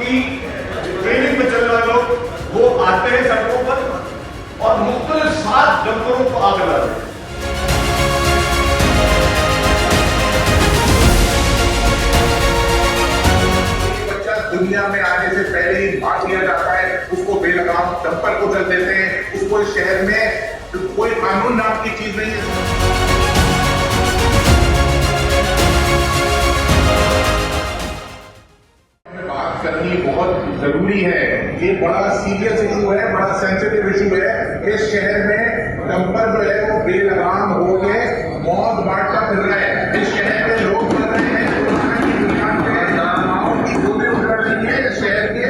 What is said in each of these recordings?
की ट्रेनिंग में चलने वाले लोग वो आते हैं सड़कों पर और मुख्तलिफ 7 डंपरों को आग लगाते हैं। दुनिया में आने से पहले ही मार दिया जाता है, उसको बेलगाम डंपर को चल देते हैं, उसको इस शहर में कोई कानून नाम की चीज नहीं है। बात करनी बहुत जरूरी है, ये बड़ा सीरियस इशू है, बड़ा सेंसिटिव इशू है। इस शहर में डंपर जो है वो बेलगाम हो गए मौत बांटता फिर रहा है। इस शहर में लोग मर रहे हैं, शहर के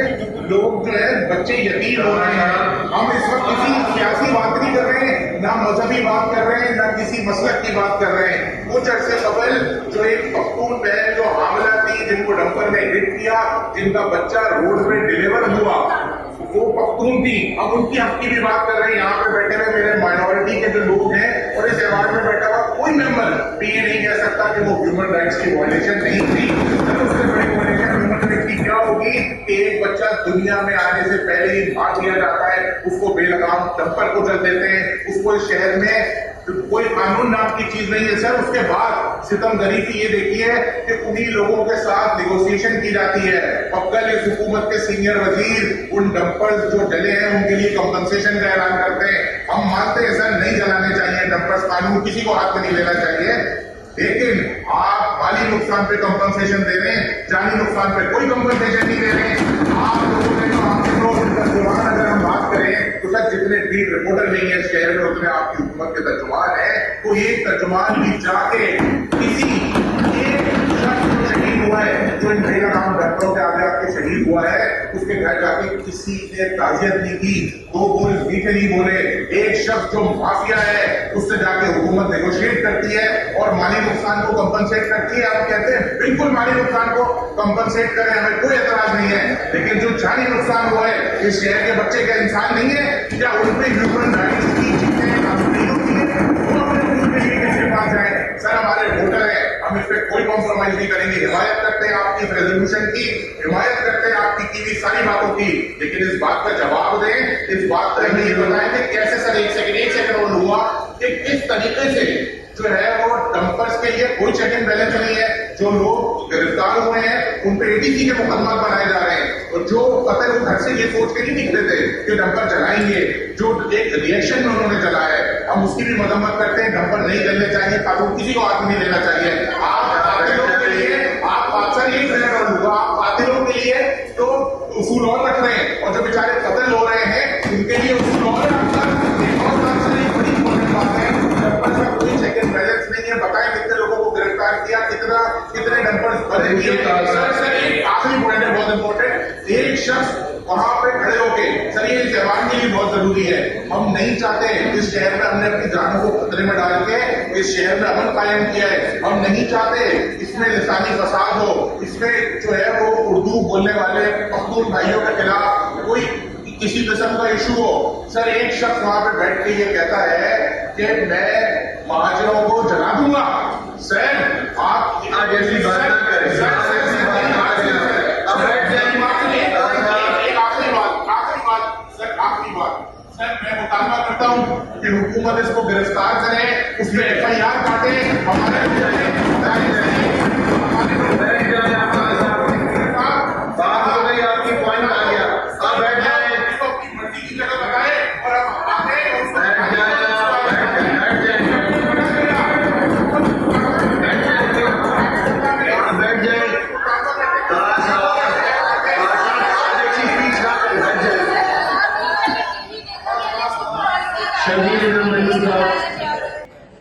लोग जो है बच्चे यतीम हो रहे हैं। हम इस वक्त किसी सियासी बात नहीं कर रहे हैं, ना मजहबी बात कर रहे हैं, ना किसी मसलक की बात कर रहे हैं। कुछ अर्से कबल जो एक पख्तून बहन जो हामला थी, जिनको डंपर ने हिट किया, जिनका बच्चा रोड पे डिलीवर हुआ, वो पख्तून थी। अब उनकी हक की भी बात कर रहे हैं। यहाँ पे बैठे हुए मेरे माइनॉरिटी के जो लोग हैं और इस अवार्ड में बैठा हुआ कोई मेंबर ये नहीं कह सकता कि वो ह्यूमन राइट्स की वायलेशन नहीं थी। उससे बड़ी वायलेशन ह्यूमन राइट्स की क्या होगी कि एक बच्चा दुनिया में आने से पहले ही मार दिया जाता है, उसको बेलगाम डंपर को चल देते हैं, उसको इस शहर में कोई कानून नाम की चीज नहीं है सर। उसके बाद सितमगरी की ये देखिए कि उन्हीं लोगों के साथ निगोसिएशन की जाती है। अब कल इस हुकूमत के सीनियर वजीर उन डंपर्स जो जले हैं उनके लिए कंपनसेशन का ऐलान करते हैं। हम मानते हैं सर नहीं जलाने चाहिए डंपर्स, कानून किसी को हाथ में नहीं लेना चाहिए, लेकिन आप माली नुकसान पे कंपनसेशन दे रहे हैं, जानी नुकसान पे कोई कंपनसेशन नहीं दे रहे हैं। आप लोगों ने जो आपके लोग तर्जुमान, अगर हम बात करें तो सर जितने बीट रिपोर्टर नहीं है शहर में उतने आपकी हुकूमत के तर्जुमान है। तो ये तर्जुमान भी जाके किसी एक शख्स जो शहीद हुआ है, जो इन बेलगाम डंपरों के आगे आपके शहीद हुआ है, उसके घर जाके किसी ने ताजियत नहीं की, 2 बोल मीठे नहीं बोले। एक शख्स जो माफिया है उससे जाके हुकूमत नेगोशिएट करती है और माली नुकसान को कंपनसेट करती है। आप कहते हैं बिल्कुल माली नुकसान को कंपनसेट करें, हमें कोई एतराज नहीं है, लेकिन जो जानी नुकसान हुआ है, इस शहर के बच्चे का इंसान नहीं है क्या? उनपे ह्यूमन राइट्स की चीजें नहीं होती है, वो अपने मुल्क के लिए कैसे पास जाए? सर हमारे वोटर है, हम इस पे कोई कॉम्प्रोमाइज नहीं करेंगे, हिमायत करते हैं आपकी रेजोल्यूशन की, हिमायत करते हैं आपकी की सारी बातों की, लेकिन इस बात का जवाब दें, इस बात का हमें ये बताएं कि कैसे सर एक सेकंड और हुआ कि किस तरीके से जो है वो डंपर्स के लिए कोई चेक एंड बैलेंस नहीं है। जो लोग गिरफ्तार हुए हैं उन पे एटीसी के मुकदमा बनाए जा रहे हैं और जो कतल वो घर से ये सोच के नहीं निकले थे कि डंपर जलाएंगे, जो एक रिएक्शन में उन्होंने जलाया है, हम उसकी भी मजम्मत करते हैं। डंपर नहीं जलने चाहिए, कानून किसी को हाथ में नहीं लेना चाहिए। आप कातिलों के लिए आप बादशाह यही कहना और आप कातिलों के लिए तो उसूल और रख रहे हैं और जो बेचारे कत्ल हो रहे हैं उनके लिए उसूल और रखकर एक और बड़ी इंपॉर्टेंट बात है, डंपर का कोई चेक एंड बैलेंस नहीं है। बताएं कितने लोगों को गिरफ्तार किया, कितने डंपर्स भरे दिए। सर आखिरी पॉइंट है बहुत इंपॉर्टेंट, एक शख्स वहां पे खड़े होके सर ये जवान के लिए बहुत जरूरी है। हम नहीं चाहते इस शहर में, हमने अपनी जानों को खतरे में डाल के इस शहर में अमन कायम किया है। हम नहीं चाहते इसमें लिसानी फसाद हो, इसमें जो है वो उर्दू बोलने वाले पख्तून भाइयों के खिलाफ कोई किसी किस्म का इशू हो। सर एक शख्स वहां पे बैठ के ये कहता है कि मैं महाजरों को जला दूंगा। सर आप जैसी बात ना करें सर, सर मैं मुतालबा करता हूं कि हुकूमत इसको गिरफ्तार करे, उसमें FIR काटे, हमारे बात हो गई, आपकी पॉइंट आ गया, आप बैठ जाए, अपनी मर्जी की जगह बताए और अब आगे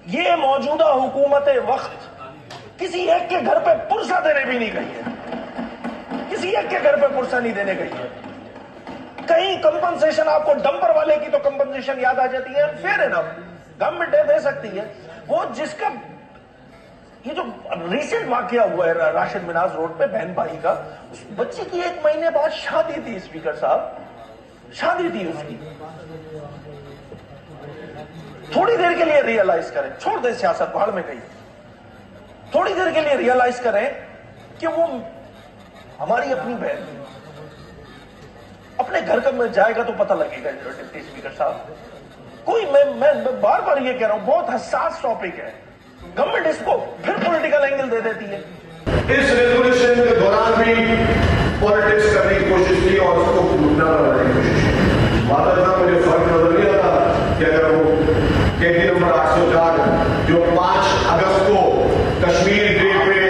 ये मौजूदा हुकूमत वक्त किसी एक के घर पे पुरसा देने भी नहीं गई है, किसी एक के घर पे पुरसा नहीं देने गई है। कहीं कंपनसेशन आपको डंपर वाले की तो कंपनसेशन याद आ जाती है, फेयर इनफ गवर्नमेंट दे सकती है। वो जिसका ये जो रिसेंट वाकया हुआ है राशिद मिनाज रोड पे बहन भाई का, उस बच्ची की 1 महीने बाद शादी थी, स्पीकर साहब शादी थी उसकी। थोड़ी देर के लिए रियलाइज करें, छोड़ दे सियासत भाड़ में गई, थोड़ी देर के लिए रियलाइज करें कि वो हमारी अपनी बहन, अपने घर का में जाएगा तो पता लगेगा डिप्टी स्पीकर साहब। कोई मैं बार बार ये कह रहा हूं, बहुत हसास टॉपिक है। गवर्नमेंट इसको फिर पॉलिटिकल एंगल दे देती है। इस रेजोल्यूशन के दौरान भी पॉलिटिक्स करने की कोशिश की और उसको घूटना बनाने की कोशिश की। माता साहब मुझे फर्क नजर नहीं आता कि अगर वो केडी नंबर 804 जो 5 अगस्त को कश्मीर डे पे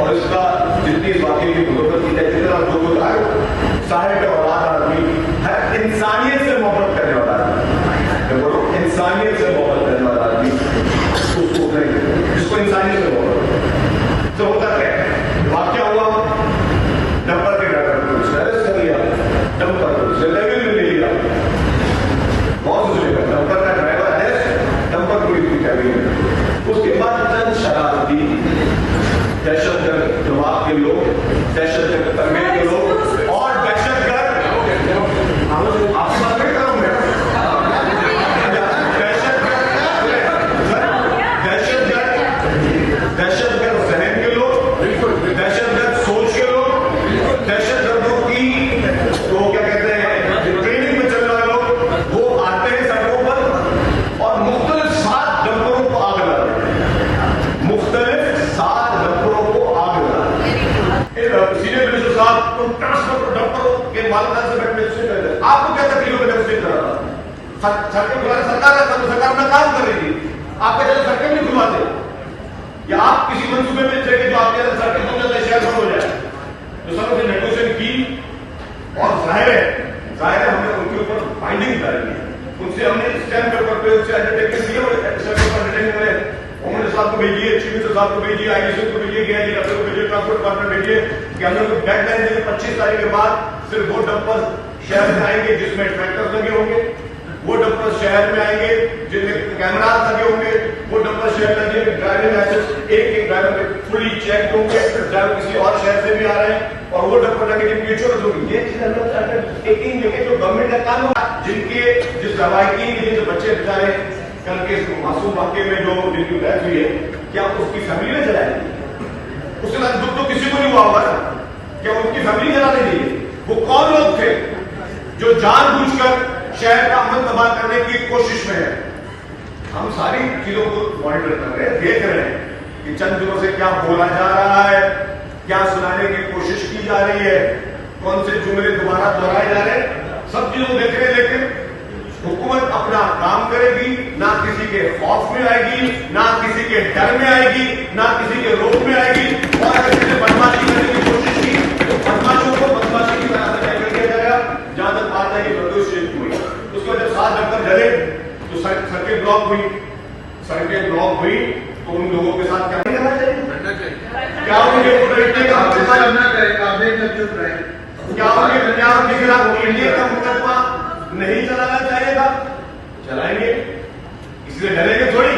और इसका जितनी इस वाकई की मुहब्बत की जाए, जितना लोग आए साहिब औलाद आदमी हर इंसानियत से मोहब्बत करने वाला आदमी, बोलो इंसानियत से मोहब्बत करने वाला आदमी उसको जिसको इंसानियत से मोहब्बत तो होता क्या वाक्य हुआ, डंपर के ड्राइवर को उसने अरेस्ट कर लिया, डंपर को उसने लेवल में ले लिया, बहुत कुछ लेगा, डंपर का ड्राइवर अरेस्ट, डंपर को इसकी कैबिन में। उसके बाद चंद शरारती दहशतगर्द जवाब के लोग, दहशतगर्द तरमीम के लोग और दहशतगर्द आपकी बात नहीं करूं मैं, दहशतगर्द जहन के लोग, दहशतगर्द सोच के लोग, दहशतगर्दों की तो क्या कहते हैं ट्रेनिंग में चलने वाले लोग, वो आते हैं सड़कों पर और मुख्तलिफ 7 डंपरों को आग लगाते हैं, मुख्तलिफ 7 डंपरों को आग लगाते हैं। सीनियर मिनिस्टर साहब तुम ट्रांसपोर्ट डंपरों के मालिकान से बैठ में आपको क्या तकलीफ है डेमोस्ट्रेट कर रहा था, सड़कें खुला सरकार है तो सरकार अपना काम कर रही थी, आपके जैसे सड़कें नहीं खुलवाते या आप किसी मंसूबे में थे जो आपके अंदर सड़कें खुल जाते शहर बंद हो जाए, तो सब ने नेगोशिएट की और जाहिर है हमने उनके ऊपर बाइंडिंग करी, उनसे हमने स्टैम्प पेपर पे उससे अंडरटेकिंग दिए और स्टैम्प पेपर अंडरटेकिंग में होम मिनिस्टर साहब को भेजिए, चीफ मिनिस्टर साहब को भेजिए, आईजी को भेजिए, गया डॉक्टर को भेजिए, ट्रांसपोर्ट डिपार्टमेंट भेजिए कि हम लोग डेडलाइन देंगे 25 तारीख के बाद सिर्फ वो डंपर शहर में आएंगे जिसमें ट्रैक्टर लगे होंगे, वो डंपर शहर में आएंगे जिनमें कैमरा लगे होंगे, वो डंपर शहर में आएंगे ड्राइविंग लाइसेंस एक ड्राइवर फुली चेक होंगे, ड्राइवर किसी और शहर से भी आ रहे हैं और वो डंपर लगे जिनकी इंश्योरेंस होगी। ये चीज अंदर एक जो गवर्नमेंट का काम होगा, जिनके जिस रवायती जिनके बच्चे बेचारे कल के मासूम वाक्य में जो जिनकी डेथ हुई है, क्या उसकी फैमिली ने जलाएगी? उसके साथ दुख तो किसी को नहीं हुआ होगा, क्या उनकी फैमिली जलाने दी? वो कौन लोग थे जो जानबूझकर शहर का अमन तबाह करने की कोशिश में है? हम सारी चीजों को मॉनिटर कर रहे हैं, देख रहे हैं कि चंद दिनों से क्या बोला जा रहा है, क्या सुनाने की कोशिश की जा रही है, कौन से जुमले दोबारा दोहराए जा रहे हैं, सब चीजों देख रहे हैं। लेकिन हुकूमत अपना काम करेगी, ना किसी के खौफ में आएगी, ना किसी के डर में आएगी, ना किसी के रोक में आएगी। और अगर किसी ने बदमाशी करने की कोशिश की तो बदमाशों को बदमाशी की तरह से टैकल किया जाएगा। जहां तक बात है कि बदमाश शेख हुई, उसको जब 7 दफ्तर जले तो सड़कें ब्लॉक हुई, सड़कें ब्लॉक हुई तो उन लोगों के साथ क्या करना चाहिए? क्या उनके बैठने का क्या उनके खिलाफ इंडिया का मुकदमा नहीं चलाना चाहिए था? चलाएंगे, इसलिए डरेंगे थोड़ी,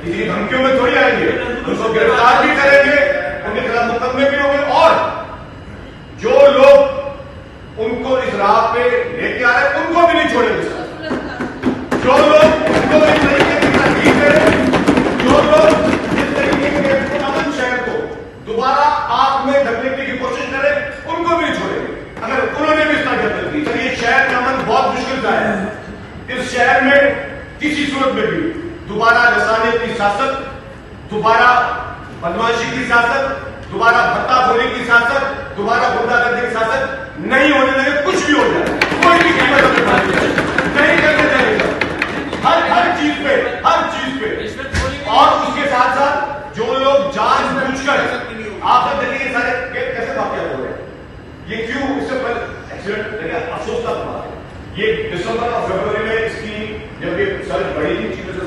किसी धमकियों में थोड़ी आएंगे, उनको गिरफ्तार भी करेंगे, उनके खिलाफ मुकदमे भी होंगे। और जो लोग उनको इस राह पे लेके आ रहे हैं उनको भी नहीं छोड़ेंगे। जो लोग उनको इस तरीके की तकलीफ है, जो लोग इस तरीके के अमन शहर को दोबारा आग में धकेलने की कोशिश करें उनको भी नहीं छोड़ेंगे। अगर उन्होंने भी इस तरह हरकत की, चलिए शहर का अमन बहुत मुश्किल का है। इस शहर में किसी सूरत में भी दोबारा रसानियत की सियासत, दोबारा बदमाशी की सियासत, दोबारा भत्ताखोरी की सियासत, दोबारा गुंडागर्दी की सियासत नहीं होने लगे। कुछ भी हो जाए, कोई भी कीमत नहीं करने चाहिए। हर चीज पे, हर चीज